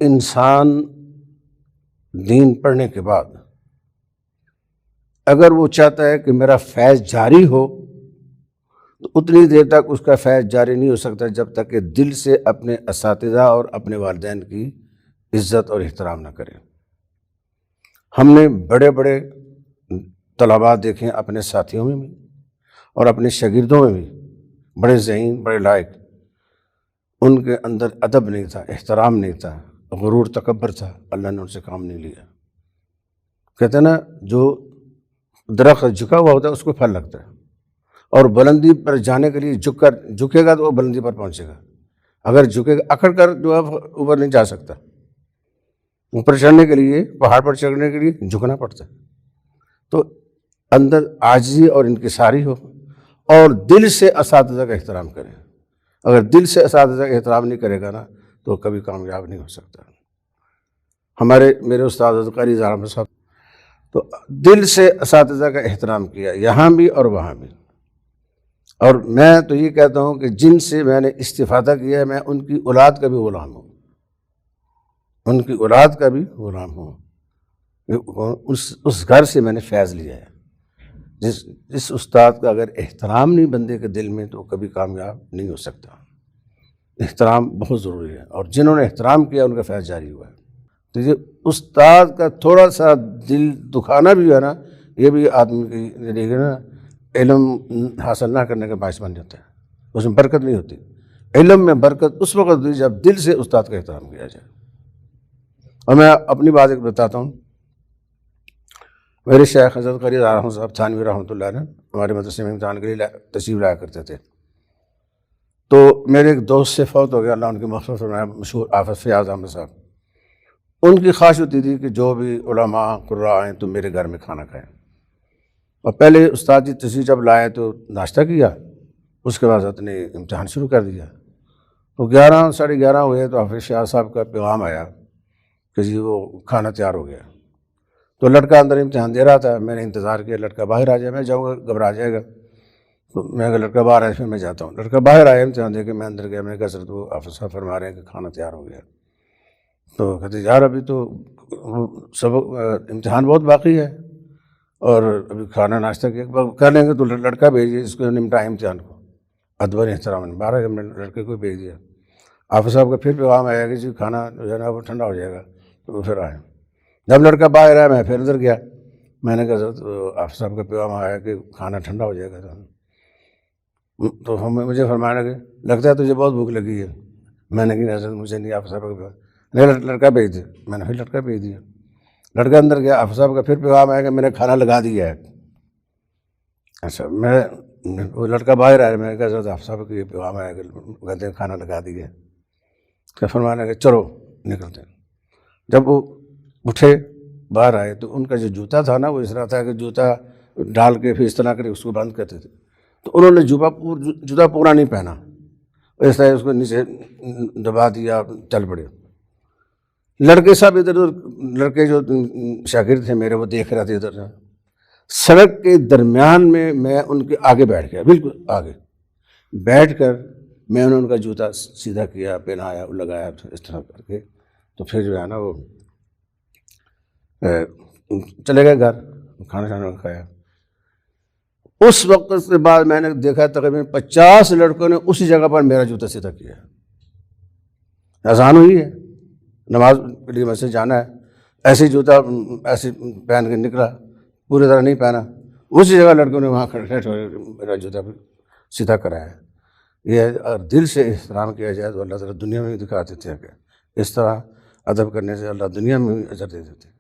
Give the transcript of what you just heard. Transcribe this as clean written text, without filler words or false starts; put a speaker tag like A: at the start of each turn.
A: انسان دین پڑھنے کے بعد اگر وہ چاہتا ہے کہ میرا فیض جاری ہو تو اتنی دیر تک اس کا فیض جاری نہیں ہو سکتا جب تک کہ دل سے اپنے اساتذہ اور اپنے والدین کی عزت اور احترام نہ کرے۔ ہم نے بڑے بڑے طلباء دیکھیں اپنے ساتھیوں میں بھی اور اپنے شاگردوں میں بھی، بڑے ذہین، بڑے لائق، ان کے اندر ادب نہیں تھا، احترام نہیں تھا، غرور تکبر تھا، اللہ نے ان سے کام نہیں لیا۔ کہتے ہیں نا جو درخت جھکا ہوا ہوتا ہے اس کو پھل لگتا ہے، اور بلندی پر جانے کے لیے جھکے گا تو وہ بلندی پر پہنچے گا، اگر جھکے گا اکڑ کر جو ہے اوپر نہیں جا سکتا۔ اوپر چڑھنے کے لیے، پہاڑ پر چڑھنے کے لیے جھکنا پڑتا ہے۔ تو اندر عاجزی اور انکساری ہو اور دل سے اساتذہ کا احترام کرے۔ اگر دل سے اساتذہ کا احترام نہیں کرے گا نا تو کبھی کامیاب نہیں ہو سکتا۔ میرے استاد حضرت قاری اظہار احمد صاحب تو دل سے اساتذہ کا احترام کیا، یہاں بھی اور وہاں بھی۔ اور میں تو یہ کہتا ہوں کہ جن سے میں نے استفادہ کیا ہے میں ان کی اولاد کا بھی غلام ہوں، ان کی اولاد کا بھی غلام ہوں۔ اس گھر سے میں نے فیض لیا ہے۔ جس استاد کا اگر احترام نہیں بندے کے دل میں تو کبھی کامیاب نہیں ہو سکتا۔ احترام بہت ضروری ہے، اور جنہوں نے احترام کیا ان کا فیض جاری ہوا ہے۔ تو یہ استاد کا تھوڑا سا دل دکھانا بھی ہے نا، یہ بھی آدمی کی نا علم حاصل نہ کرنے کا باعث بن جاتا ہے، اس میں برکت نہیں ہوتی۔ علم میں برکت اس وقت ہوتی جب دل سے استاد کا احترام کیا جائے۔ اور میں اپنی بات ایک بتاتا ہوں۔ میرے شیخ حضرت قاری اظہار احمد صاحب تھانوی رحمۃ اللہ علیہ ہمارے مدرسے میں امتحان کے لیے تشریف لایا کرتے تھے۔ تو میرے ایک دوست سے فوت ہو گیا، اللہ ان کی مغفرت فرمائے، مشہور حافظ فیاض احمد صاحب۔ ان کی خواہش ہوتی تھی کہ جو بھی علماء قراء آئیں تو میرے گھر میں کھانا کھائیں۔ اور پہلے استاد جی تشریف جب لائے تو ناشتہ کیا، اس کے بعد حضرت نے امتحان شروع کر دیا۔ تو 11 ساڑھے 11 ہوئے تو حافظ فیاض صاحب کا پیغام آیا کہ جی وہ کھانا تیار ہو گیا۔ تو لڑکا اندر امتحان دے رہا تھا، میں نے انتظار کیا لڑکا باہر آ جائے، میں جاؤں گا گھبرا جائے گا، تو میں اگر لڑکا باہر آئے پھر میں جاتا ہوں۔ لڑکا باہر آیا امتحان دے کے، میں اندر گیا، میں نے کہا حضرت وہ حافظ صاحب فرما رہے ہیں کہ کھانا تیار ہو گیا۔ تو کہتے یار ابھی تو امتحان بہت باقی ہے اور ابھی کھانا ناشتہ کر لیں گے تو لڑکا بھیجیے اس کو نمٹائیں امتحان کو، ادب احترام 12 لڑکے کو بھیج دیا۔ حافظ صاحب کا پھر پیغام آیا کہ جی کھانا جو ہے نا وہ ٹھنڈا ہو جائے گا، تو وہ پھر آئے۔ جب لڑکا باہر آیا میں پھر ادھر گیا، میں نے کہا حضرت حافظ صاحب کا پیغام آیا کہ کھانا ٹھنڈا ہو جائے گا۔ تو مجھے فرمانے لگے لگتا ہے تجھے بہت بھوک لگی ہے۔ میں نے کہا حضرت مجھے نہیں، حافظ صاحب کا پیغام نہیں، لڑکا بھیج دیا۔ میں نے پھر لڑکا بھیج دیا، لڑکا اندر گیا، حافظ صاحب کا پھر پیغام آیا کہ میں نے کھانا لگا دیا ہے۔ اچھا وہ لڑکا باہر آیا، میں نے کہا حضرت حافظ صاحب کا یہ پیغام آیا کہ کہتے ہیں کھانا لگا دیا ہے۔ کہ فرمانے لگے چلو نکلتے ہیں۔ جب وہ اٹھے باہر آئے تو ان کا جو جوتا تھا نا وہ اس طرح تھا کہ جوتا ڈال کے پھر اس طرح کر اس کو بند کرتے تھے، تو انہوں نے جوتا پورا نہیں پہنا، اس طرح اس کو نیچے دبا دیا، چل پڑے۔ لڑکے سب ادھر لڑکے جو شاگرد تھے میرے وہ دیکھ رہے تھے ادھر۔ سڑک کے درمیان میں ان کے آگے بیٹھ گیا، بالکل آگے بیٹھ کر میں نے ان کا جوتا سیدھا کیا، پہنایا، لگایا، اس طرح کر کے تو پھر جو ہے نا وہ چلے گئے گھر، کھانا کھانا کھایا۔ اس وقت سے بعد میں نے دیکھا تقریباً 50 لڑکوں نے اسی جگہ پر میرا جوتا سیدھا کیا۔ اذان ہوئی ہے، نماز کے لیے مسجد جانا ہے، ایسے جوتا ایسے پہن کے نکلا، پوری طرح نہیں پہنا، اسی جگہ لڑکوں نے وہاں کھڑے میرا جوتا سیدھا کرایا۔ یہ اگر دل سے احترام کیا جائے تو اللہ تعالیٰ دنیا میں بھی دکھا دیتے ہیں کہ اس طرح ادب کرنے سے اللہ دنیا میں بھی اجر دے دیتے ہیں۔